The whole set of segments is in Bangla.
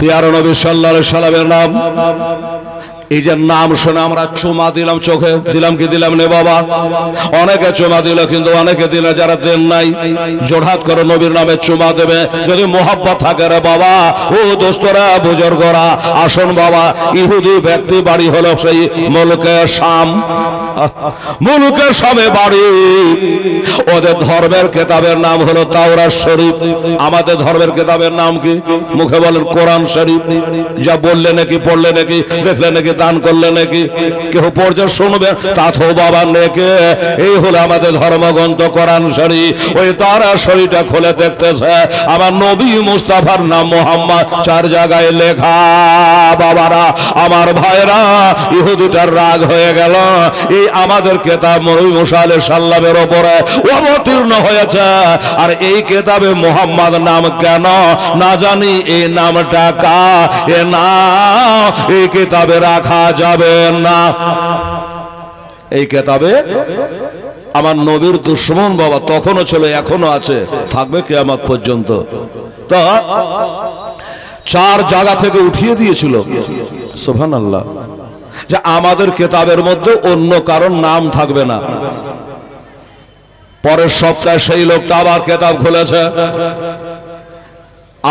পিয়ার নবী সাল্লাল্লাহু আলাইহি সাল্লামের নাম, এই যে নাম শুনে আমরা চুমা দিলাম, চোখে দিলাম কি দিলাম নে বাবা? অনেকে চুমা দিল, কিন্তু অনেকে দিলে যারা দেন নাই, জোড়হাত করে নবীর নামে চুমা দেবে যদি মোহাব্বত থাকে রে বাবা। ও দোস্তরা, বুজুর্গরা, আসুন বাবা। ইহুদি ব্যক্তি বাড়ি হলো সেই মুলকে শাম, মুলকে শামে বাড়ি। ওদের ধর্মের কেতাবের নাম হলো তাওরাত শরীফ। আমাদের ধর্মের কেতাবের নাম কি? মুখে বলেন কোরআন শরীফ। যা বললে নাকি, পড়লে নাকি, দেখলে নাকি, দান করলে নাকি, কেউ পড়ছে শুনবে তা তো বাবা নেকে। এই হলো আমাদের ধর্মগ্রন্থ কোরআন শরীফ। ওই তাওরাত শরীফটা খুলে দেখতেছে আমার নবী মুস্তাফার নাম মোহাম্মদ 4 জায়গায় লেখা। বাবারা, আমার ভাইরা, ইহুদিটার রাগ হয়ে গেল। এই আমাদের কেতাব নবী মুসা আলাইহিস সালামের উপরে অবতীর্ণ হয়েছে, আর এই কেতাবে মোহাম্মদ নাম কেন না জানি, এই নামটা কা এ নাম এই কেতাবে রাখা যাবে না। এই কেতাবে আমার নবীর দুশমন বাবা তখনও ছিল, এখনো আছে, থাকবে কিয়ামত পর্যন্ত। তো 4 জায়গা থেকে উঠিয়ে দিয়েছিল, সুবহানাল্লাহ, যে আমাদের কেতাবের মধ্যে অন্য কারোর নাম থাকবে না। পরের সপ্তাহে সেই লোকটা আবার কেতাব খুলেছে।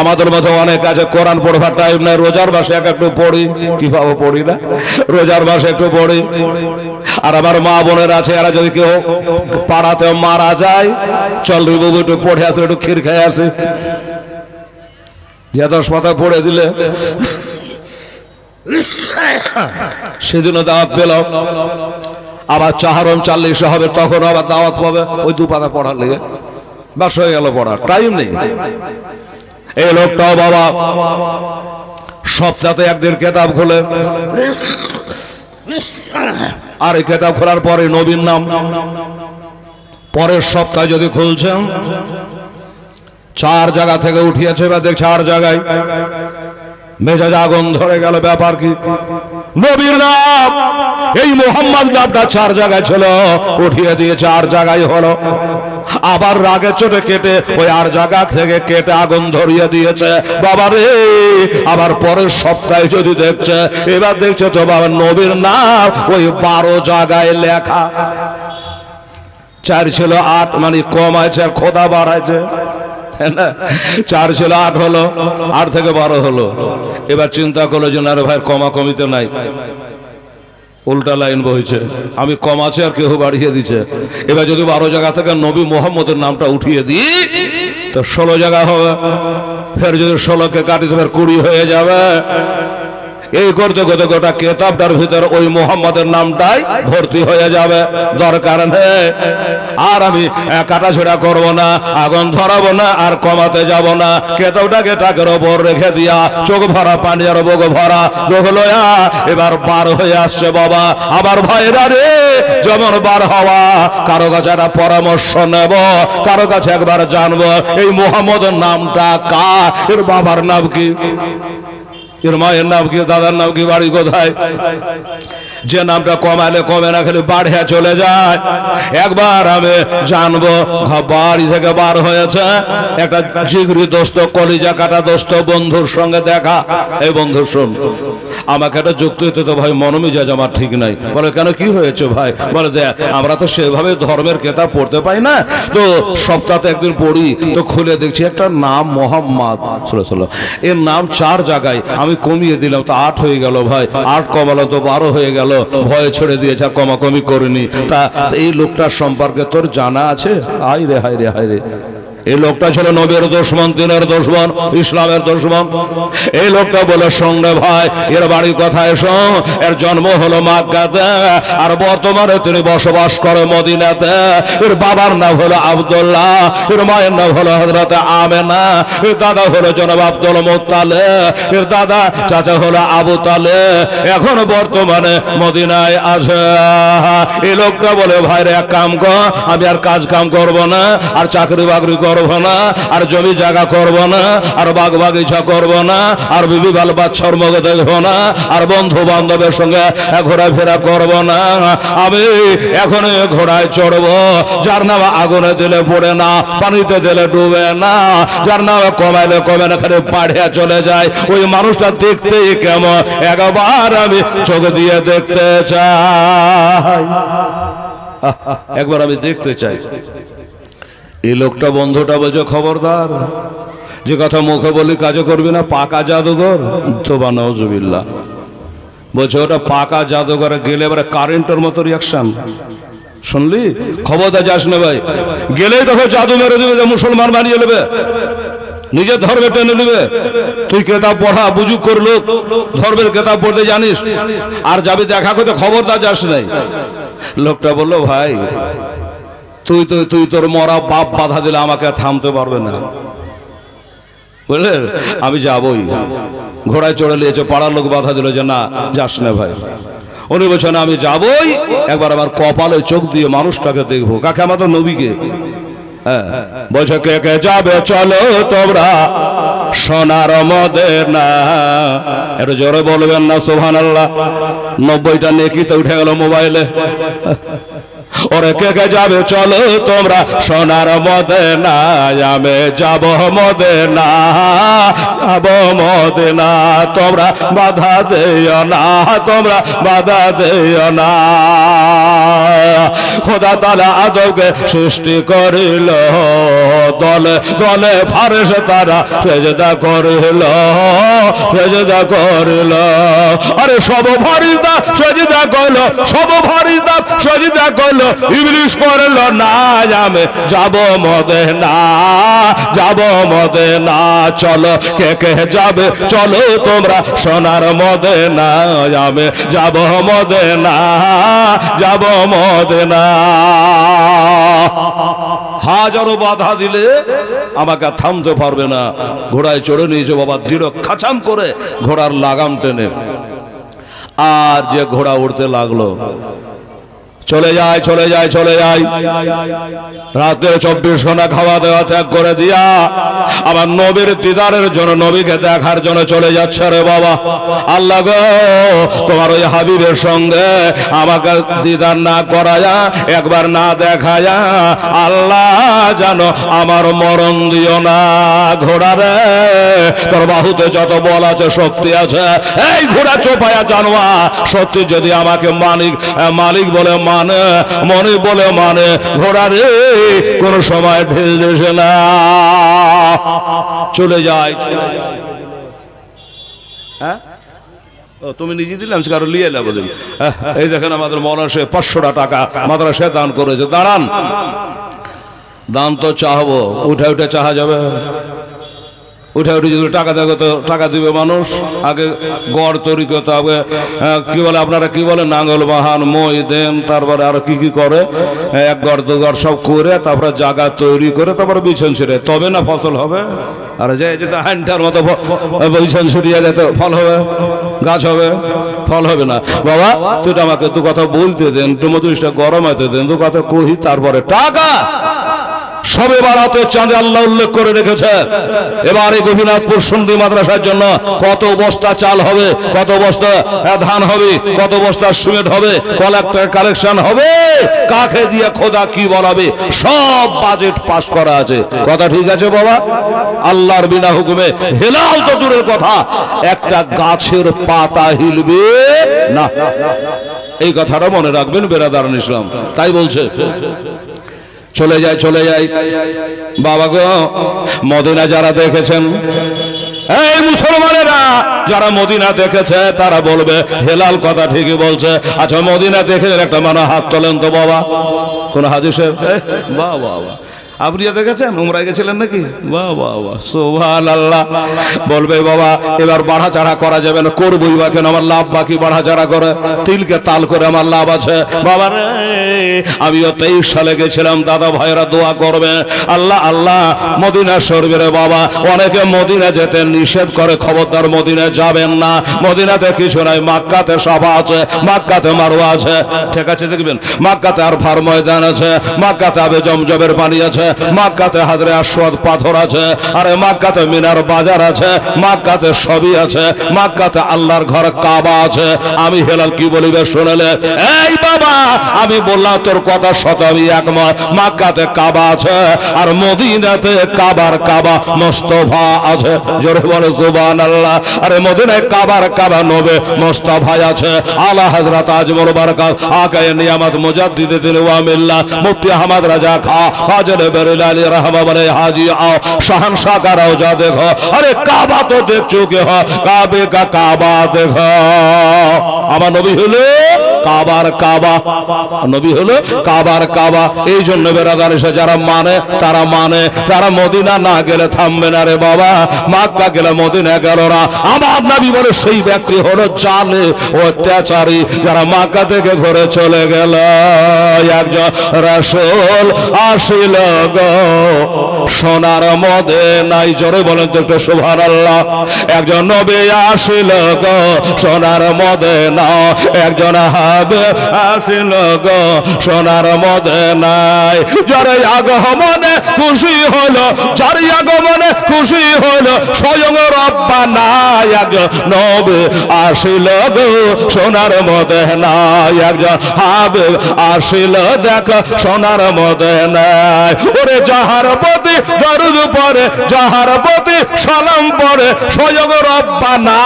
আমাদের মধ্যে অনেক আছে কোরআন পড়বার টাইম নাই, রোজার মাসে একটু পড়ি, কিভাবে পড়ি না, রোজার মাসে একটু পড়ি। আর আমার মা বোনের আছে, এরা যদি কেউ পাড়াতে মারা যায়, চল রে বাবু একটু পড়ে আসে, একটু ক্ষীর খেয়ে আসে, যে 10 পাতা পড়ে দিলে সেদিনও দাওয়াত পেলাম। আবার চাহারম 40 হবে, তখন আবার দাওয়াত পাবে ওই 2 পাতা পড়ার লেগে। বাস হয়ে গেল, পড়ার টাইম নেই। এই লোকটাও বাবা সপ্তাহে একদিন কেতাব খোলে, আর এই কেতাব খোলার পরে নবীর নাম। পরের সপ্তাহে যদি খুলছেন, 4 জায়গা থেকে উঠিয়েছে, বা দেখ 4 জায়গায় মেজাজ আগুন ধরে গেল। ব্যাপার কি? নবীর নাম, এই মোহাম্মদ নামটা 4 জায়গায় ছিল, উঠিয়ে দিয়ে 4 জায়গায় হলো। আবার রাগে চোটে কেটে ওই 8 জায়গা থেকে কেটে আগুন ধরিয়ে দিয়েছে বাবা রে। আবার পরের সপ্তাহে যদি দেখছে, এবার দেখছে তো বাবা নবীর নাম ওই 12 জায়গায় লেখা। 4 ছিল 8, মানে কম আছে আর খোদা বাড়াইছে। 4 ছিল 8 হলো, 8 থেকে 12 হলো। এবার চিন্তা করলো যে না রে ভাই, কমা কমিতে নাই, উল্টা লাইন বইছে, আমি কম আছে আর কেউ বাড়িয়ে দিচ্ছে। এবার যদি 12 জায়গা থেকে নবী মোহাম্মদের নামটা উঠিয়ে দিই তো 16 জায়গা হবে। ফের যদি 16কে কাটি তো 20 হয়ে যাবে। এই করতে করতে গোটা কেতাবটার ভিতরে ওই মোহাম্মদের নামটাই ভর্তি হয়ে যাবে। দরকার নেই আর আমি কাটাছেড়া করবো না, আগুন ধরাবো না, আর কমাতে যাব না। কেতাবটাকে টাকের ওপর রেখে দিয়া চোখ ভরা পানি আর বুক ভরা চোখ লয়া এবার বার হয়ে আসছে বাবা। আবার ভাইরা রে, যেমন বার হওয়া, কারো কাছে একটা পরামর্শ নেব, কারো কাছে একবার জানবো এই মোহাম্মদের নামটা কার, এর বাবার নাম কি, এর মায়ের নাম কি, দাদার নাম কি, বাড়ি কোথায়। যে নামটা কমালে কমে না, খালি বাড়ে চলে যায়। একবার আমি জানবো, বাড়ি থেকে বার হয়েছে একটা জিগরি দোস্ত, কলিজা কাটা দোস্ত বন্ধুর সঙ্গে দেখা। এই বন্ধু শোন, আমাকে একটা যুক্তি হইতে তো ভাই, মনোমিজাজ আমার ঠিক নাই। বলে কেন, কি হয়েছে ভাই? বলে দেখ, আমরা তো সেভাবে ধর্মের কেতাব পড়তে পাই না, তো সপ্তাহে একদিন পড়ি, তো খুলে দেখছি একটা নাম মোহাম্মদ সাল্লাল্লাহু, এর নাম 4 জায়গায়। আমি কমিয়ে দিলাম, তো 8 হয়ে গেল ভাই, 8 কমালো তো 12 হয়ে গেল। ভয়ে ছেড়ে দিয়েছে, কমাকমি করিনি। তা এই লোকটার সম্পর্কে তোর জানা আছে? হায় রে হায় রে হায় রে, এই লোকটা ছিল নবীর দুশমন, দিনের দুশমন, ইসলামের দুশমন। এই লোকটা বলে, সঙ্গে ভাই, এর বাড়ি কোথায়? এর জন্ম হলো মক্কাতে, আর বর্তমানে তিনি বসবাস করে মদিনাতে। এর বাবার নাম হলো আব্দুল্লাহ, এর মায়ের নাম হলো হযরত আমেনা, এর দাদা হলো জনাব আব্দুল মুত্তালিব, এর দাদা চাচা হলো আবু তালেব। এখন বর্তমানে মদিনায় আছে। এই লোকটা বলে, ভাই রে, এক কাম কর, আমি আর কাজ কাম করবো না, আর চাকরি বাকরি করব না, আর জমি জায়গা করব না, আর বাগ বাগিচা করব না, আর বিবি বাল বাচ্চার মুখ দেখবো না, আর বন্ধু বান্ধবের সঙ্গে ঘোরাফেরা করব না। আমি এখন ঘোড়ায় চড়বো যার নাম আগুনে দিলে পড়ে না, পানিতে দিলে ডুবে না, যার নাম কমাইলে কমে না, খালি পাড়িয়া চলে যায়। ওই মানুষটা দেখতেই কেমন, একবার আমি চোখ দিয়ে দেখতে চাই, একবার আমি দেখতে চাই। এই লোকটা বন্ধুটা বলছে খবরদার, যে কথা মুখে বলি কাজে করবি না, পাকা জাদুঘর তো বানাউজুবিল্লাহ। বলছে ওটা পাকা জাদুঘরে গেলে এবারে কারেন্টের মতো রিয়াকশন। শুনলি? খবরদার যাস না ভাই, গেলেই দেখো জাদু মেরে দিবে, মুসলমান বানিয়ে নেবে, নিজের ধর্মে টেনে নেবে। তুই কেতাব পড়া বুঝুক কর লোক, ধর্মের কেতাব পড়তে জানিস, আর যাবি দেখা করতে, খবরদার যাস নাই। লোকটা বললো ভাই তুই তোর মরা বাপ বাধা দিলে আমাকে থামতে পারবে না, বুঝলে? আমি যাবই। ঘোড়ায় চড়ে নিয়েছে, পাড়ার লোক বাধা দিল যে না যাস না ভাই। উনি বলছেন আমি যাবই, একবার আবার কপালে চোখ দিয়ে মানুষটাকে দেখবো। কাকে? আমাদের নবীকে। হ্যাঁ, বলছে কে কে যাবে চলো তোমরা সোনার মদিনা। একটু জোরে বলবেন না সুবহানাল্লাহ। 90টা নেকি তো উঠে গেল মোবাইলে। ওরে কে কে যাবে চলো তোমরা সোনার মদিনা, আমি যাব মদিনা, যাব মদিনা, তোমরা বাধা দিও না, তোমরা বাধা দিও না। খোদা তাআলা আদমকে সৃষ্টি করিল, দলে দলে ফারেশতারা সেজদা করিল, সেজদা করিল। আরে সব ফারিস্তা সেজদা করিল, সব ফারিস্তা সেজদা করিল, ইবলিস করল না। আমি যাব মদিনা, যাব মদিনা, চলো কে কে যাবে চলো তোমরা সোনার মদিনা, আমি যাব মদিনা, যাব মদিনা। হাজারো বাধা দিলে আমাকে থামতে পারবে না। ঘোড়ায় চড়ে নিয়েছে বাবা, দৃঢ় খাচাম করে ঘোড়ার লাগাম টেনে, আর যে ঘোড়া উঠতে লাগলো, চলে যায় চলে যায় চলে যায়। রাতে 24 ঘন্টা খাওয়া দাওয়া ত্যাগ করে দিয়া আমার নবীর দিদারের জন্য, নবীকে দেখার জন্য চলে যাচ্ছে। রে বাবা, আল্লাহ গো তোমার ওই হাবিবের সঙ্গে আমাকে দিদার না করায়া, একবার না দেখায়া, আল্লাহ জানো আমার মরণ দিও না। ঘোড়া রে, তোর বাহুতে যত বল আছে, শক্তি আছে, এই ঘোড়া চোপায়া জানোয়া, সত্যি যদি আমাকে মালিক বলে মানে, মনে বলে মানে, ঘোড়া রে কোন সময় ঢেল দেশে না, চলে যায়। হ্যাঁ, তুমি নিজে দিলাম, কারো লিয়ে নেবো। এই দেখেন আমাদের মৌলানা 500 টাকা মাদ্রাসায় দান করেছে। দাঁড়ান, দান তো চাহবো, উঠে উঠে চাহা যাবে? উঠে উঠে যদি টাকা দেবে তো টাকা দিবে মানুষ। আগে গড় তৈরি করতে হবে, কি বলে আপনারা কি বলে, নাঙ্গল বাহান, মই দেন, তারপরে আর কি কি করে, এক গড় দু গড় সব করে, তারপরে জায়গা তৈরি করে, তারপরে বিছন ছিঁড়ে, তবে না ফসল হবে। আর যে যেটা হ্যান্ডার মতো বিছন ছিঁড়িয়ে দেয় তো ফল হবে, গাছ হবে? ফল হবে না। বাবা তুই আমাকে দু কথা বলতে দেন, একটু মধুরিষ্টা গরম হতে দেন, দু কথা কহি, তারপরে টাকা সবে বারাতে চাঁদে আল্লাহ উল্লেখ করে রেখেছে। এবার এই গোপীনাথপুর সুন্নি মাদ্রাসার জন্য কত বস্তা চাল হবে, কত বস্তা ধান হবে, কত বস্তা সিমেন্ট হবে, কালেকশন হবে, কাকে দিয়ে খোদা কি বলাবে, সব বাজেট পাস করা আছে। কথা ঠিক আছে বাবা? আল্লাহর বিনা হুকুমে হেলাল তো দূরের কথা, একটা গাছের পাতা হিলবে না। এই কথাটা মনে রাখবেন বেরাদারান ইসলাম। তাই বলছে চলে যায় চলে যায়। বাবা গো, মদিনা যারা দেখেছেন, এই মুসলমানেরা যারা মদিনা দেখেছে তারা বলবে হেলাল কথা ঠিকই বলছে। আচ্ছা মদিনা দেখে একটা মানুষ হাত তোলেন তো বাবা। কোন হাজি সাহেব? বাহ বাহ বাহ, আপনি দেখেছেন? উমরায় গেছিলেন নাকি? বাহ বাহ বাহ, সুবহানাল্লাহ। বলবে বাবা এবার বাড়া চাড়া করা যাবে না। করবই বা কেন, আমার লাভ বাকি বাড়া চাড়া করে, তিলকে তাল করে আমার লাভ আছে। বাবা রে, আমিও 23 সালে গেছিলাম, দাদা ভাইরা দোয়া করবে, আল্লাহ আল্লাহ মদিনা শরীফে। বাবা অনেকে মদিনা যেতে নিষেধ করে, খবরদার মদিনা যাবেন না। মদিনাতে কিছু নাই, মক্কাতে সাফা আছে, মক্কাতে মারওয়া আছে, ঠিক আছে দেখবেন, মক্কাতে আরফার ময়দান আছে, মক্কাতে আবে জমজমের পানি আছে, মক্কাতে হাজরে আসওয়াদ পাথর আছে, আরে মক্কাতে মিনার বাজার আছে, মক্কাতে সবই আছে, মক্কাতে আল্লাহর ঘর কাবা আছে। আমি হেলাল কি বলিবে শুনলে? এই বাবা, আমি বললাম তোর কথা শত আমি একমত। মক্কাতে কাবা আছে আর মদিনাতে কাবার কাবা মুস্তাফা আছে। জোরে বলো সুবহানাল্লাহ। আরে মদিনায় কাবার কাবা নবে মুস্তাফা আছে। আলা হযরত আজমল বরকত আকায়ে নিয়ামত মুজাদ্দিদ দিন ওয়া মিল্লাহ মুফতি আহমদ রাজা খা হাজর বেরেলালি রহমাতুল্লাহ হাজি आओ शहंशाह का रौजा देखो। अरे काबा तो देख चुके हो, काबे का काबा देखो। আমার নবী হলো কাবার কাবা, নবী হলো কাবার কাবা। এই জন্য বেরাদার এসে যারা মানে তারা মানে, তারা মদিনা না গেলে থামবে না রে বাবা, মক্কা গেলে মদিনা গেল না। আমার নবী বলে সেই ব্যক্তি হলো জালে অত্যাচারী যারা মক্কা থেকে ঘুরে চলে গেল। একজন রাসূল আসিল গো সোনার মদিনায়, জোরে বলেন তো একটু সুবহানাল্লাহ। একজন নবী আসিল গো সোনার মদিনা, একজন হাবিব আসিল গো সোনার মদিনায়। যারে আগমনে খুশি হলো, যার আগমনে খুশি হলো স্বয়ং রব্বানা। একজন নবী আসিল গো সোনার মদিনায়, একজন হাবিব আসিল দেখ সোনার মদিনায়। ওরে যাহার প্রতি দরুদ পড়ে, যাহার প্রতি সালাম পড়ে স্বয়ং রব্বানা।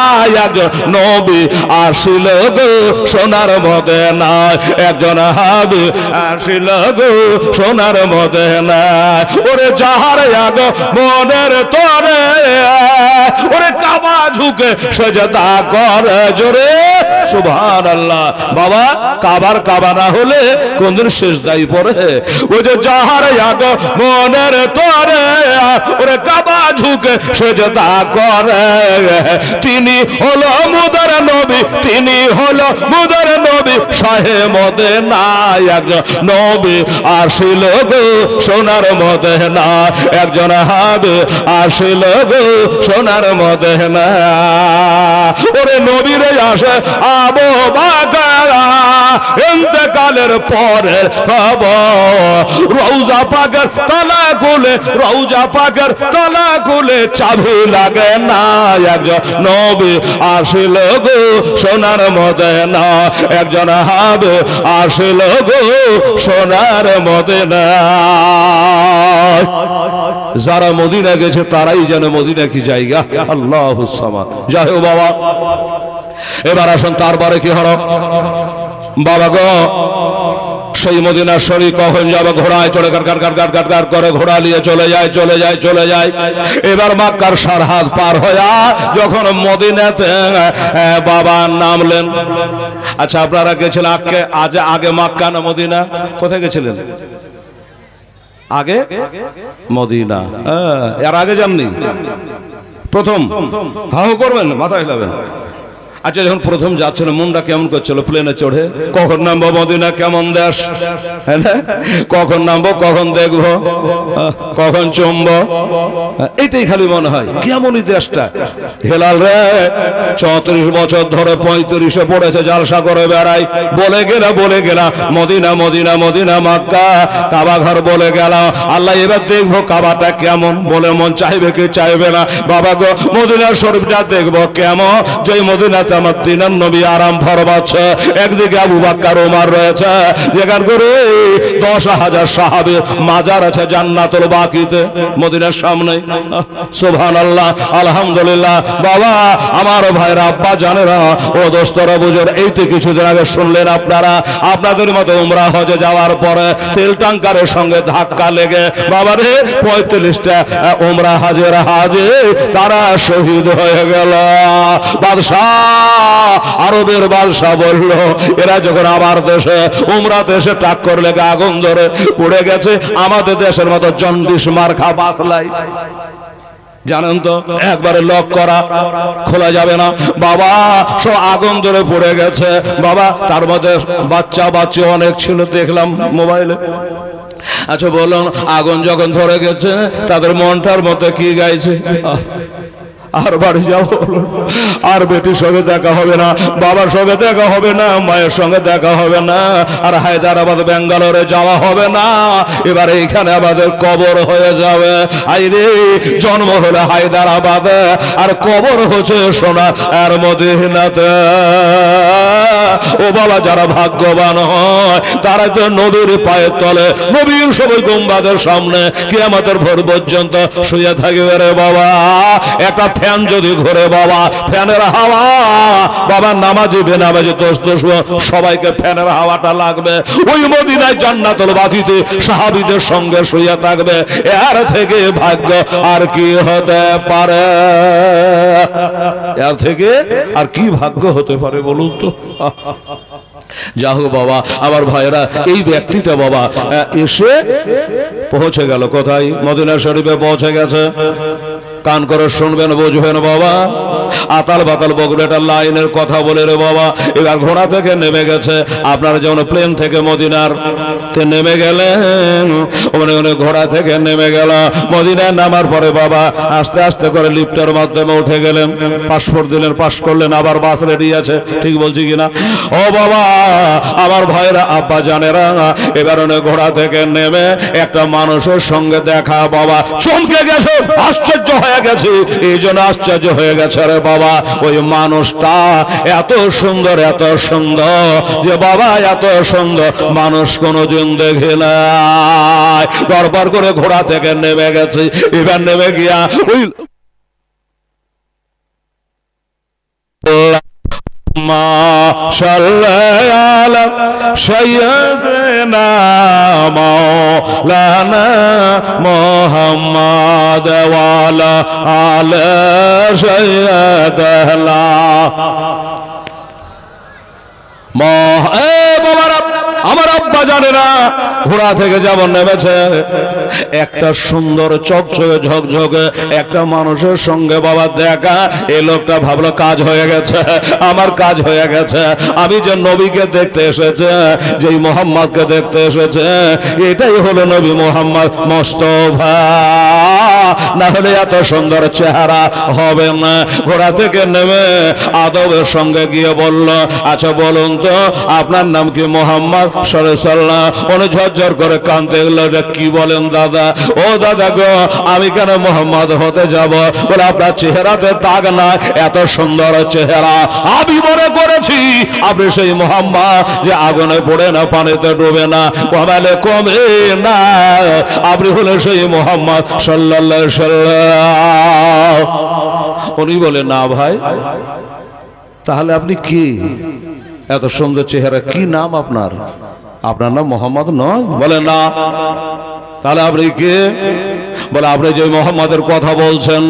একজন নবী আসিল গো সোনার মদিনায়, একজন হাবিব আসিল গো সোনার মদিনায়। ওরে যাহার আগমনের তরে ওরে কাবা ঝুঁকে সেজদা করে, জোরে সুবহানাল্লাহ। বাবা, কাবার কাবা না হলে কোনদিন সিজদাই পড়ে? ওই যে যাহার আগমনের তরে ওরে কাবা ঝুঁকে সেজদা করে, তিনি হলো মুদার নবী, তিনি হলো মুদার নবী শাহে মদিনা। একজন নবী আসিল গো সোনার মদিনা, একজন হাবিব আসিল গো সোনার মদিনা। ওরে নবীরে আসে আবু বকর ইন্তেকালের পরে খবর, রওজা পাকের তালা খুলে, রওজা পাকের তালা খুলে চাবি লাগে না। একজন নবী আসিল গো সোনার মদিনা, একজন হাবিব আসিল গো সোনার মদিনা। যারা মদিনা গেছে তারাই জানে মদিনা কি জায়গা। আল্লাহুস সামাদ। যাই হোক বাবা, এবার আসুন তারপরে কি হলো বাবা গো। সেই মদিনা শরীফ কখন যাবে? ঘোড়ায় চড়ে গাট গাট গাট গাট গাট গাট করে ঘোড়া নিয়ে চলে যায়, চলে যায়, চলে যায়। এবার মক্কার সরহদ পার হয়ে যখন মদিনাতে বাবা নামলেন। আচ্ছা, আপনারা গেছিলেন আগে মক্কা না মদিনা? কোথায় গেছিলেন? আগে মদিনা। এর আগে যাননি? প্রথম হাউ করবেন, মাথা হিলাবেন। আচ্ছা, যখন প্রথম যাচ্ছিল মনটা কেমন করছিল? প্লেনে চড়ে কখন নামবো মদিনা, কেমন দেশ, হ্যাঁ না? কখন নামবো, কখন দেখবো, কখন চমবো, এটাই খালি মনে হয় কেমনই দেশটা। হেলাল রে 34 বছর ধরে 35-এ পড়েছে, জালসা করে বেড়াই। বলে গেলাম মদিনা মদিনা মদিনা মক্কা, কাবা ঘর বলে গেলাম। আল্লাহ এবার দেখবো কাবাটা কেমন, বলে মন চাইবে কি চাইবে না? বাবা গো, মদিনা শরীফটা দেখবো কেমন। যে মদিনাতে আমার দিনের নবী আরাম ফরমাচ্ছে, একদিকে আবু বকর ওমর রয়েছে, যেখান করে 10,000 সাহাবী মাজার আছে জান্নাতুল বাকিতে মদিনার সামনে। সুবহানাল্লাহ, আলহামদুলিল্লাহ। বাবা আমার ভাইরা, আব্বা জানেরা, ও দোস্তরা, বুঝুন, এই তো কিছুদিন আগে শুনলেন আপনারা, আপনাদের মতো উমরা হজে যাওয়ার পরে তেল ট্যাঙ্কারের সঙ্গে ধাক্কা লেগে বাবারে 45টা উমরা হাজে তারা শহীদ হয়ে গেল। বাদশাহ, আরবের বাদশাহ বলল, এরা যখন আমার দেশে উমরাতে এসে টাক্কর লেগে আগুন ধরে পড়ে গেছে, আমাদের দেশের মতো জন্ডিস মার্কা বাসলাই, জানেন তো, একবারে লক করা, খোলা যাবে না। বাবা সব আগুন ধরে পড়ে গেছে বাবা। তার মধ্যে বাচ্চা অনেক ছিল, দেখলাম মোবাইলে। আচ্ছা বলুন, আগুন যখন ধরে গেছে তাদের মনটার মতো কি গাইছে? আর বাড়ি যাবো, আর বেটির সঙ্গে দেখা হবে না, বাবার সঙ্গে দেখা হবে না, মায়ের সঙ্গে দেখা হবে না, আর হায়দ্রাবাদ ব্যাঙ্গালোরে যাওয়া হবে না, এবার এইখানে আমাদের কবর হয়ে যাবে। আইরে জন্ম হলো হায়দ্রাবাদে আর কবর হচ্ছে সোনা আর মদিনাতে। ও বাবা, যারা ভাগ্যবান হয় তারা তো নবীর পায়ের তলে, নবীর সবাই গুম্বাদের সামনে কিয়ামতের ভোর পর্যন্ত শুয়ে থাকবে রে বাবা। একটা ফ্যান যদি ঘুরে বাবা, ফ্যানের হাওয়া বাবা, নামাজি বেনামাজি দোস্ত সবাইকে ফ্যানের হাওয়াটা লাগবে। ওই মদিনায় জান্নাতুল বাকিতে সাহাবীদের সঙ্গে শুয়ে থাকবে। এর থেকে ভাগ্য আর কি হতে পারে? এর থেকে আর কি ভাগ্য হতে পারে বলুন তো? যা হোক বাবা, আমার ভাইরা, এই ব্যক্তিটা বাবা এসে পৌঁছে গেল কোথায়? মদিনা শরীফে পৌঁছে গেছে। কান করে শুনবেন, বুঝবেন বাবা। আতাল বাতাল বকবে, এটা লাইনের কথা বলে রে বাবা। এবার ঘোড়া থেকে নেমে গেছে। আপনারা যেমন প্লেন থেকে মদিনার নেমে গেলেন, ওখানে ঘোড়া থেকে নেমে গেল। মদিনায় নামার পরে বাবা আস্তে আস্তে করে লিফটের মাধ্যমে উঠে গেলেন। পাসপোর্ট দিলেন, পাস করলেন, আবার বাস রেডি আছে। ঠিক বলছি কিনা? ও বাবা, আমার ভাইরা, আব্বা জানেরা, এবার ঘোড়া থেকে নেমে একটা মানুষের সঙ্গে দেখা বাবা, চমকে গেছে, আশ্চর্য হয়ে গেছে। এই জন্য আশ্চর্য হয়ে গেছে রে বাবা, ওই মানুষটা এত সুন্দর, এত সুন্দর যে বাবা, এত সুন্দর মানুষ কোনোদিন দেখে নাই। দরবার করে ঘোড়া থেকে নেমে গেছে। এবার নেমে গিয়া ওই সৈয়দনা মাওলানা মুহাম্মদ ওয়ালা আলে সৈয়দনা আমার আব্বা জানে না ঘোড়া থেকে যেমন নেমেছে, একটা সুন্দর চকচকে ঝকঝকে একটা মানুষের সঙ্গে বাবা দেখা। এই লোকটা ভাবলো কাজ হয়ে গেছে, আমার কাজ হয়ে গেছে। আমি যে নবীকে দেখতে এসেছে, যেই মোহাম্মদকে দেখতে এসেছে, এটাই হলো নবী মোহাম্মদ মোস্তফা, না হলে এত সুন্দর চেহারা হবে না। ঘোড়া থেকে নেমে আদবের সঙ্গে গিয়ে বলল, আচ্ছা বলুন তো আপনার নাম কি? মোহাম্মদ সাল্লাল্লাহু। উনি ঝরঝর করে কাঁদতে গেল, কি বলেন দাদা? ও দাদা গো, আমি কেন মোহাম্মদ হতে যাব? বলে আপনার চেহারাতে দাগ না, এত সুন্দর চেহারা। আমি মনে করেছি আপনি সেই মোহাম্মদ যে আগুনে পড়ে না, পানিতে ডুবে না, কমালে কমে না। আপনি হলেন সেই মোহাম্মদ সাল্লাল্লাহু আলাইহি সাল্লাম। উনি বলে, না ভাই, তাহলে আপনি কি? এত সুন্দর চেহারা, কি নাম আপনার? আপনার নাম মোহাম্মদ নয়? বলে না। তাহলে আপনি কে? বলে আপনি যে মোহাম্মদের কথা বলছেন,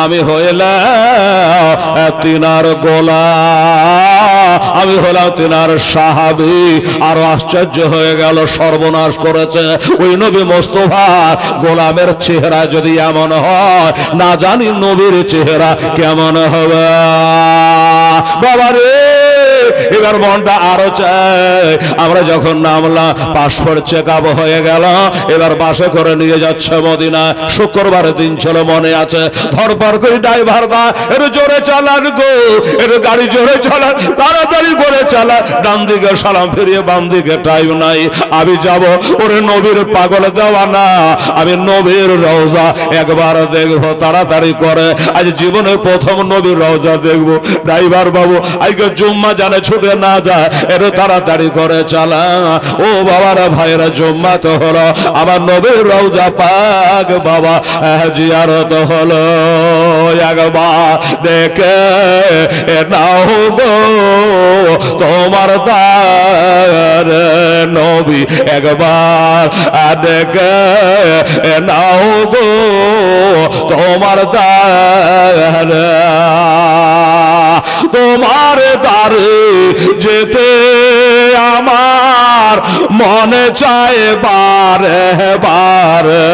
আমি হইলাম তিনার গোলাম, আমি হলাম তিনার সাহাবী। আরো আশ্চর্য হয়ে গেল, সর্বনাশ করেছে। ওই নবী মোস্তফা গোলামের চেহারা যদি এমন হয়, না জানি নবীর চেহারা কেমন হবে। বাবা রে, এবার মনটা আরো চাই। আমরা যখন নামলাম, পাসপোর্ট চেক আপ হয়ে গেল। এবার বাসে করে নিয়ে যাচ্ছে মদিনা। শুক্রবারের দিন ছিল, মনে আছে। ধরপর করে ড্রাইভার দা, একটু জোরে চালান গো, একটু গাড়ি জোরে চালান, তাড়াতাড়ি করে চালান। ডান দিকে সালাম ফিরিয়ে, বাম দিকে টাইম নাই। আমি যাব ওরে নবীর পাগল দেওয়া না, আমি নবীর রওজা একবার দেখবো, তাড়াতাড়ি করে। আজ জীবনের প্রথম নবীর রওজা দেখবো। ড্রাইভার বাবু, আজকে জুম্মা জানে ছুটে না যায়, একটু তাড়াতাড়ি করে চালা। ও বাবারা, ভাইরা, জুম্মা তো হলো, আমার নবীর রওজা পাক বাবা জিয়ারত হলো। একবার দেখে নাও গো তোমার দার নবী, একবার দেখে নাও গো তোমার দার। তোমার দারে যেতে আমার মনে চায় বারে বারে,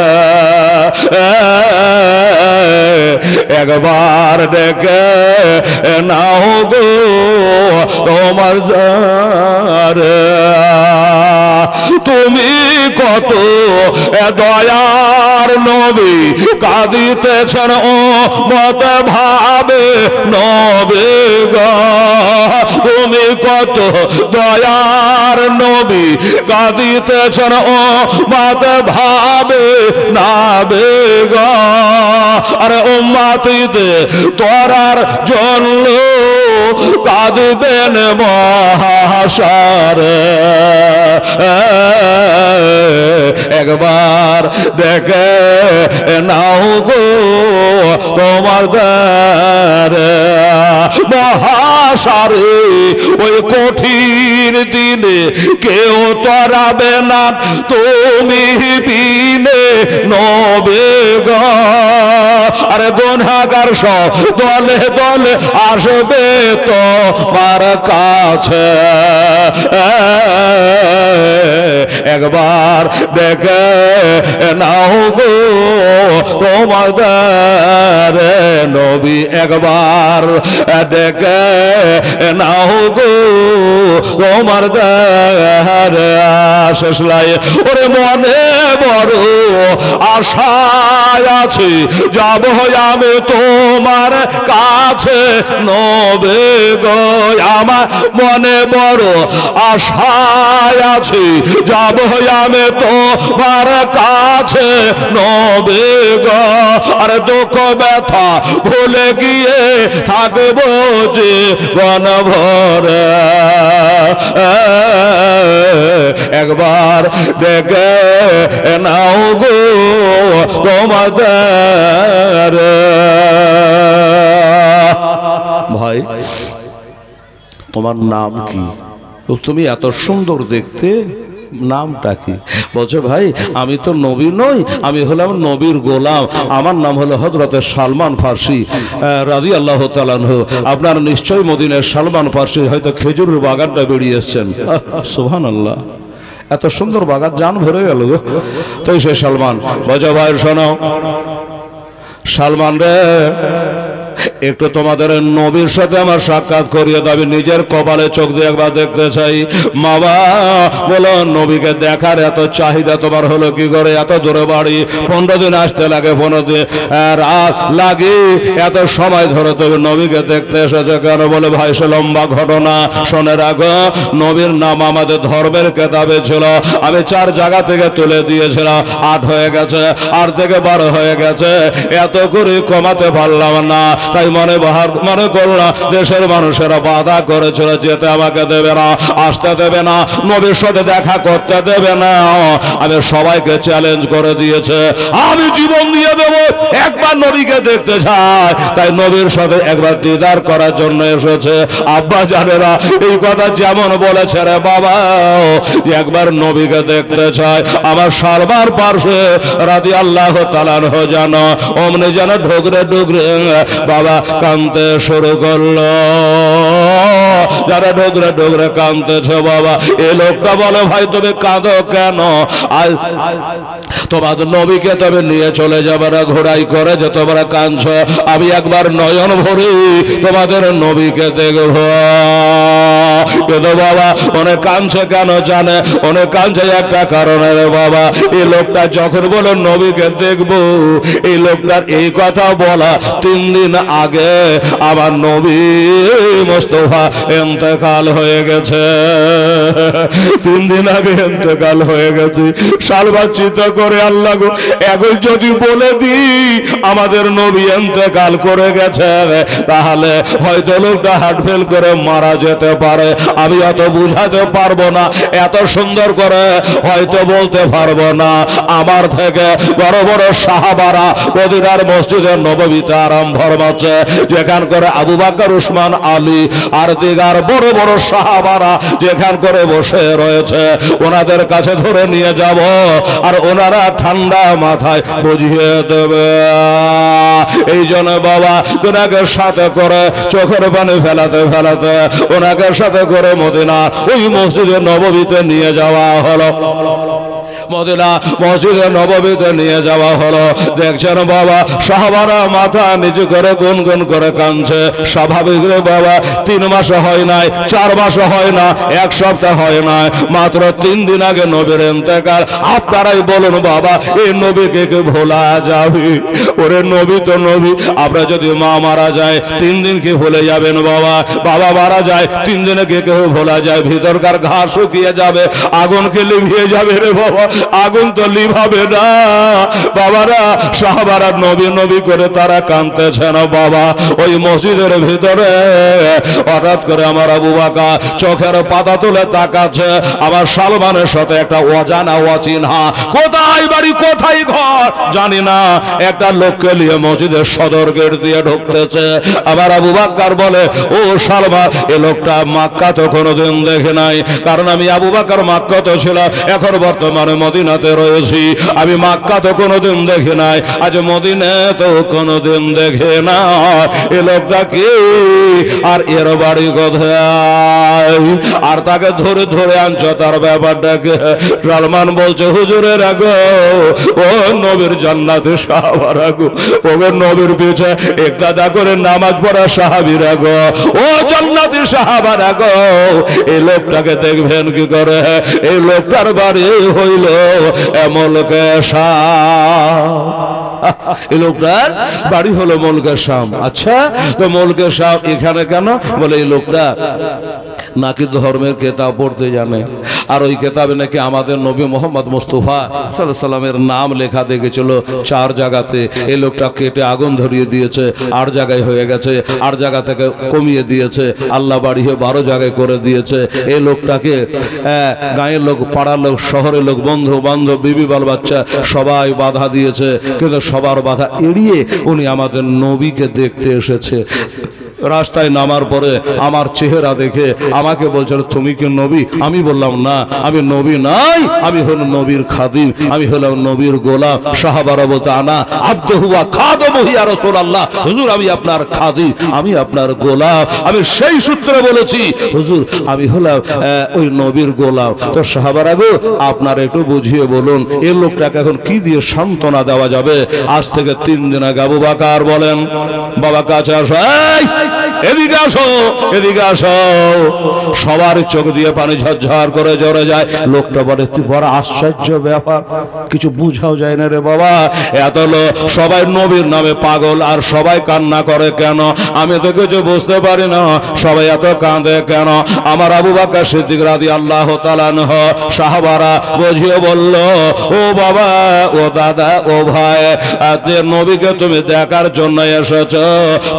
একবার ডেকে নাও গো তোমার দারে। তুমি কত দয়ার নবী কাঁদিতেছেন ও মতে ভাবে নবী গো তুমি কত দয়ার নবী কাঁদিতেছেন ও মতে ভাবে নাবে গো আরে উম্মতিতে তোরার জন্য কাঁদবেন মহাশারে একবার দেখে নাও গো তোমার মহাশারে ওই কঠিন দিনে কেউ তরাবে না তুমি বিনে নবে গো আরে গুনাহগার সব দলে দলে আসবে তোমার কাছে একবার দেখে নাও গো তোমার নবী একবার দেখে নাও গো তোমার শেষলাই ওরে মনে বড় আশা আছে যাব আমি তোমার কাছে নবে গো আমার মনে বড় আশা আছে যাব আমি তোমার কাছে নবে গো আর দুঃখ ব্যথা ভুলে গিয়ে থাকবো জীবন ভরে একবার দেখে নাও গো তোমাদের ভাই তোমার নাম কি তুমি এত সুন্দর দেখতে নামটা কি বলছে ভাই আমি তো নবী নই আমি হলাম নবীর গোলাম আমার নাম হলো হযরত সালমান ফার্সি রাদিয়াল্লাহু তাআলা আনহু আপনার নিশ্চয় মদিনার সালমান ফার্সি হয়তো খেজুরের বাগানটা বেরিয়ে এসেছেন সুবহানাল্লাহ এত সুন্দর বাগান জান ভরে গেল গো তো সে সালমান বলছে ভাই শোনো সালমান রে একটু তোমাদের নবীর সাথে আমার সাক্ষাৎ করিয়ে দেবে নিজের কপালে চোখ দিয়ে একবার দেখতে চাই বাবা বলো নবীকে দেখার এত চাহিদা তোমার হলো কি করে এত দূরে বাড়ি 15 দিন আসতে লাগে 15 দিন রাত লাগে এত সময় ধরে তুমি নবীকে দেখতে এসেছে কেন বলে ভাই সে লম্বা ঘটনা শুনে রাখো নবীর নাম আমাদের ধর্মের কেতাবে ছিল আমি 4 জায়গা থেকে তুলে দিয়েছিলাম 8 হয়ে গেছে 8 থেকে 12 হয়ে গেছে এত করে কমাতে পারলাম না তাই মনে করলাম দেশের মানুষেরা বাধা করেছিল যেতে আমাকে দেবে না আসতে দেবে না নবীর সাথে দেখা করতে দেবে না আমি সবাইকে চ্যালেঞ্জ করে দিয়েছে আমি জীবন দিয়ে দেব একবার নবীকে দেখতে চাই তাই নবীর সাথে একবার দিদার করার জন্য এসেছে আব্বা জানেরা এই কথা যেমন বলেছে রে বাবা যে একবার নবীকে দেখতে চাই আমার সালমান পার্শ্বে রাদিয়াল্লাহু তাআলা আনহু জানো অমনি যেন ঢুকরে ঢুকরে বাবা কাঁদতে শুরু করলো যারা ঢুকরে ঢুকরে কাঁদতেছে বাবা এই লোকটা বলে ভাই তুমি কাঁদো কেন আজ তোমাদের নবীকে তবে নিয়ে চলে যাবার ঘোড়াই করে যে তোমরা কাঁদছ আমি একবার নয়ন ভরে তোমাদের নবীকে দেখব কিন্তু বাবা অনেক কাঁদছে কেন জানে অনেক কাঁদছে একটা কারণে রে বাবা এই লোকটা যখন বলে নবীকে দেখবো এই লোকটার এই কথা বলা 3 দিন আগে আমার নবী মুস্তাফা ইন্তেকাল হয়ে গেছে 3 দিন আগে ইন্তেকাল হয়ে গেছে সালবা চিন্তা করে আল্লাহ গো এখন যদি বলে দিই আমাদের নবী ইন্তেকাল করে গেছে তাহলে হয়তো লোকটা হার্ট ফেল করে মারা যেতে পারে আমি অত বুঝাতে পারবো না এত সুন্দর করে হয়তো বলতে পারবো না আমার থেকে বড় বড় সাহাবারা মদিনার মসজিদের নববীতে আরম্ভ হচ্ছে যেখান করে আবু বকর উসমান আলী আর দিগার বড় বড় সাহাবারা যেখান করে বসে রয়েছে ওনাদের কাছে ধরে নিয়ে যাব আর ওনারা ঠান্ডা মাথায় বুঝিয়ে দেবে এই জন্য বাবা ওনাকে সাথে করে চোখের পানি ফেলাতে ফেলাতে ওনাকে সাথে করে মদিনা ওই মসজিদে নববীতে নিয়ে যাওয়া হলো মদিনা মসজিদে নববীতে নিয়ে যাওয়া হলো। দেখছেন বাবা সাহাবারা মাথা নিচু করে গুনগুন করে কাঁদছে। স্বাভাবিক রে বাবা, 3 মাস হয় নাই, 4 মাস হয় না, 1 সপ্তাহ হয় না, মাত্র 3 দিন আগে নবীর ইন্তেকাল। আপনারাই বলুন বাবা, এই নবীকে কে ভোলা যাবে? ওরে নবী তো নবী। আমরা যদি মা মারা যায় 3 দিন কি ভুলে যাবেন বাবা? বাবা মারা যায় 3 দিনে কে কেউ ভোলা যায়? ভিতরকার ঘাস শুকিয়ে যাবে, আগুন কে লিভিয়ে যাবে রে বাবা? আগুন তো লিভাবে না বাবারা। সাহাবারা নবী নবী করে তারা কাঁদতেছে না বাবা। ওই মসজিদের ভিতরে হঠাৎ করে আমার আবু বকর চোখের পাতা তুলে তাকাচ্ছে। আমার সালমানের সাথে একটা অজানা অচিনহা, কোথায় বাড়ি কোথায় ঘর জানি না, একটা লোককে নিয়ে মসজিদের সদর গেট দিয়ে ঢুকতেছে। আমার আবু বকর বলে, ও সালমান, এ লোকটা মক্কা তো কোনোদিন দেখে নাই, কারণ আমি আবু বকর মক্কা তো ছিল, এখন বর্তমানে মদিনাতে রয়েছি। আমি মক্কা তো কোনোদিন দেখি নাই, আজ মদিনা তো কোনোদিন দেখে না। এ লোকটা কি আর এর বাড়ি কোথায়? আর তাকে ধরে ধরে আনছো, তার ব্যাপারটাকে। সালমান বলছে, হুজুরের আগো, ও নবীর জান্নাতে সাহাবার আগো, ওগো নবীর পিছে একদা করে নামাজ পড়া সাহাবীর আগো, ও জান্নাতি সাহাবার আগো, এই লোকটাকে দেখবেন কি করে? এই লোকটার বাড়ি হইল মুলকে শাম। এই লোকটার বাড়ি হলো মুলকে শাম। আচ্ছা, তো মুলকে শাম এখানে কেন? বলে এই লোকটা নাকি ধর্মের কেতাব পড়তে জানে, আর ওই কেতাবে নাকি আমাদের নবী মোহাম্মদ মুস্তাফা সাল্লাল্লাহু আলাইহি সাল্লামের নাম লেখা দেখেছিল 4 জায়গাতে। এই লোকটা কেটে আগুন ধরিয়ে দিয়েছে, 8 জায়গায় হয়ে গেছে, 8 জায়গা থেকে কমিয়ে দিয়েছে, আল্লাহ বাড়িয়ে 12 জায়গায় করে দিয়েছে। এই লোকটাকে গাঁয়ের লোক, পাড়ার লোক, শহরের লোক, বন্ধু বান্ধব, বিবি বাল বাচ্চা সবাই বাধা দিয়েছে, কিন্তু সবার বাধা এড়িয়ে উনি আমাদের নবীকে দেখতে এসেছে। রাস্তায় নামার পরে আমার চেহারা দেখে আমাকে বলছিল, তুমি কি নবী? আমি বললাম না, আমি নবী নাই, আমি হলাম নবীর খাদিম, আমি হলাম নবীর গোলাম। সাহাবারা বলতে, আনা আবদুহু ওয়া খাদিমুহু ইয়া রাসূলুল্লাহ, হুজুর আমি আপনার খাদিম, আমি আপনার গোলাম। আমি সেই সূত্রে বলেছি, হুজুর আমি হলাম ওই নবীর গোলাম। তো সাহাবারা গো, আপনারা একটু বুঝিয়ে বলুন, এই লোকটাকে এখন কি দিয়ে সান্ত্বনা দেওয়া যাবে? আজ থেকে 3 দিন আগে আবু বকর বলেন, বাবা কাছে আসো, এদিকে আসো, এদিকে আসো। সবার চোখ দিয়ে পানি ঝরঝর করে ঝরে যায়। লোকটা বলে, তুই বড় আশ্চর্য ব্যাপার, কিছু বুঝাও যায় না রে বাবা। এত লোক সবাই নবীর নামে পাগল, আর সবাই কান্না করে কেন? আমি তো কিছু বুঝতে পারি না, সবাই এত কাঁদে কেন? আমার আবু বকর সিদ্দিক রাদিয়াল্লাহু তাআলা আনহু সাহাবারা বুঝিয়ে বলল, ও বাবা, ও দাদা, ও ভাই, আজকে নবীকে তুমি দেখার জন্য এসেছো,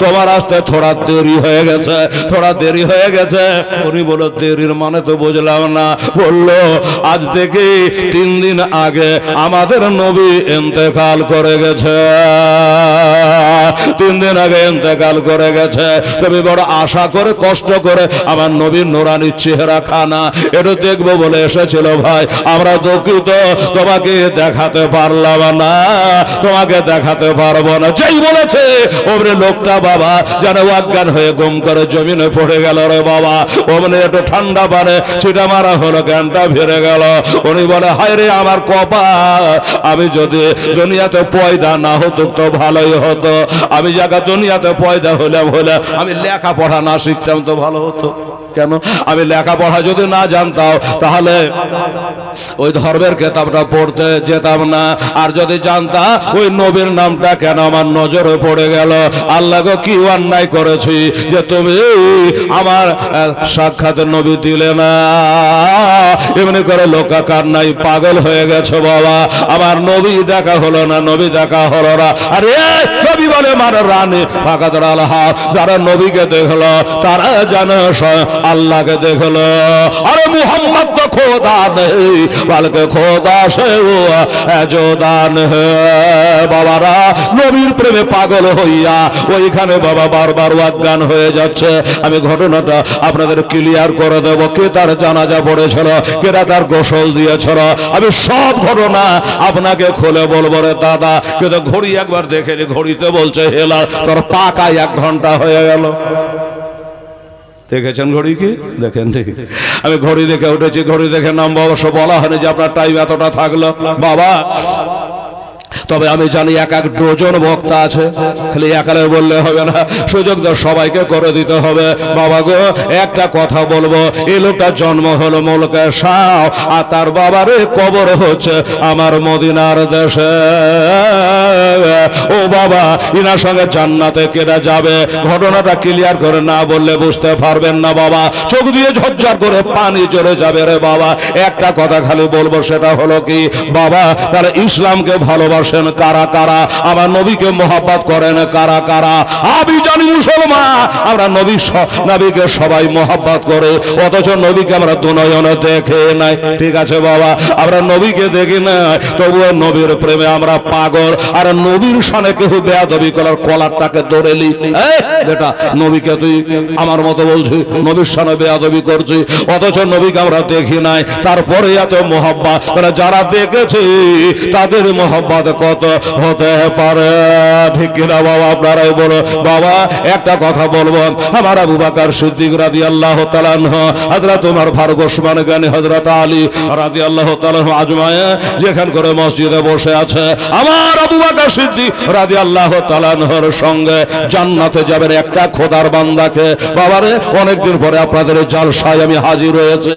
তোমার আসতে থোড়া দেরি হয়ে গেছে, থোড়া দেরি হয়ে গেছে। উনি বলো, দেরির মানে তো বুঝলাম না। বললো, আজ থেকে 3 দিন আগে আমাদের নবী ইন্তেকাল করে গেছে, 3 দিন আগে ইন্তেকাল করে গেছে। তুমি বড় আশা করে কষ্ট করে আমার নবীর নুরানি চেহারা খানা এটা দেখবো বলে এসেছিল ভাই। আমরা দুঃখিত, তোমাকে দেখাতে পারলাম না, তোমাকে দেখাতে পারবো না। যেই বলেছে ওমরে লোকটা বাবা যেন অজ্ঞান হয়ে গুম করে জমিনে পড়ে গেল রে বাবা। ওমনে একটু ঠান্ডা পারে ছিটা মারা হলো, জ্ঞানটা ফিরে গেল। উনি বলে, হায় রে আমার কপাল, আমি যদি দুনিয়াতে পয়দা না হতো তো ভালোই হতো। আমি জায়গা দুনিয়াতে পয়দা হলাম, আমি লেখাপড়া না শিখতাম তো ভালো হতো। কেন? আমি লেখাপড়া যদি না জানতাম তাহলে ওই ধর্মের কেতাবটা পড়তে যেতাম না। আর যদি জানতাম, ওই নবীর নামটা কেন আমার নজরে পড়ে গেল? আল্লাহ গো, কি অন্যায় করেছি যে তুমি আমার সাক্ষাৎ নবী দিলে না? এমনি করে লোকা কান্নাই পাগল হয়ে গেছে বাবা। আমার নবী দেখা হলো না, নবী দেখা হলো না। আরে নবী বলে মানে রানী ফাকাত আল্লাহ, যারা নবীকে দেখলো তারা জানে আল্লাহকে দেখলো। আরে মুহাম্মদ তো খোদা নেই, বলকে খোদা সে জোদান হে। বাবারা নবীর প্রেমে পাগল হইয়া ওইখানে বাবা বারবার অজ্ঞান হয়ে যাচ্ছে। আমি ঘটনাটা আপনাদের ক্লিয়ার করে দেব। কে তার জানাজা পড়েছিল, কেরা তার গোসল দিয়েছিল, আমি সব ঘটনা আপনাকে খুলে বলবো রে দাদা। কিন্তু ঘড়ি একবার দেখে, ঘড়িতে বলছে হেলা তোর পাকা 1 ঘন্টা হয়ে গেল। দেখেছেন ঘড়ি কি দেখেন ঠিক আমি ঘড়ি দেখে উঠেছি ঘড়ি দেখে নামবো অবশ্য বলা হয়নি যে আপনার টাইম এতটা থাকলো বাবা তবে আমি জানি এক এক ডজন বক্তা আছে খালি একালে বললে হবে না সুযোগ সবাইকে করে দিতে হবে বাবা গো একটা কথা বলবো এই লোকটা জন্ম হলো মুলকে শাহ আর তার বাবারে কবর হচ্ছে আমার মদিনার দেশে ও বাবা ইনার সঙ্গে জান্নাতে কেটে যাবে ঘটনাটা ক্লিয়ার করে না বললে বুঝতে পারবেন না বাবা চোখ দিয়ে ঝরঝর করে পানি চলে যাবে রে বাবা একটা কথা খালি বলবো সেটা হলো কি বাবা তাহলে ইসলামকে ভালোবাসেন কারা কারা আমার নবীকে মোহাব্বত করেন কারা কারা আমি জানি মুসলমান আমরা নবীকে সবাই মোহাব্বত করে অথচ নবীকে আমরা দুনয়নে দেখে নাই ঠিক আছে বাবা আমরা নবীকে দেখি না তবুও নবীর প্রেমে আমরা পাগল আর নবীর শানে কেউ বেয়াদবি করার কলারটাকে ধরে নি বেটা নবীকে তুই আমার মতো বলছি নবীর শানে বেয়াদবি করছি অথচ নবীকে আমরা দেখি নাই তারপরে এত মোহাব্বত যারা দেখেছে তাদের মোহাব্বত কত হতে পারে ঠিক কিনা বাবা আপনারাই বলো বাবা একটা কথা বলবো আমার আবু বকর সিদ্দিক রাদিয়াল্লাহু তাআলা আনহু হযরত ওমর ফারুক ওসমান গনি হযরত আলী রাদিয়াল্লাহু তাআলা আজমাইন যেখান করে মসজিদে বসে আছে আমার আবু বকর সিদ্দিক রাদিয়াল্লাহু তাআলা আনহুর সঙ্গে জান্নাতে যাবেন একটা খোদার বান্দাকে বাবারে অনেকদিন পরে আপনাদের জালসায় আমি হাজির হয়েছে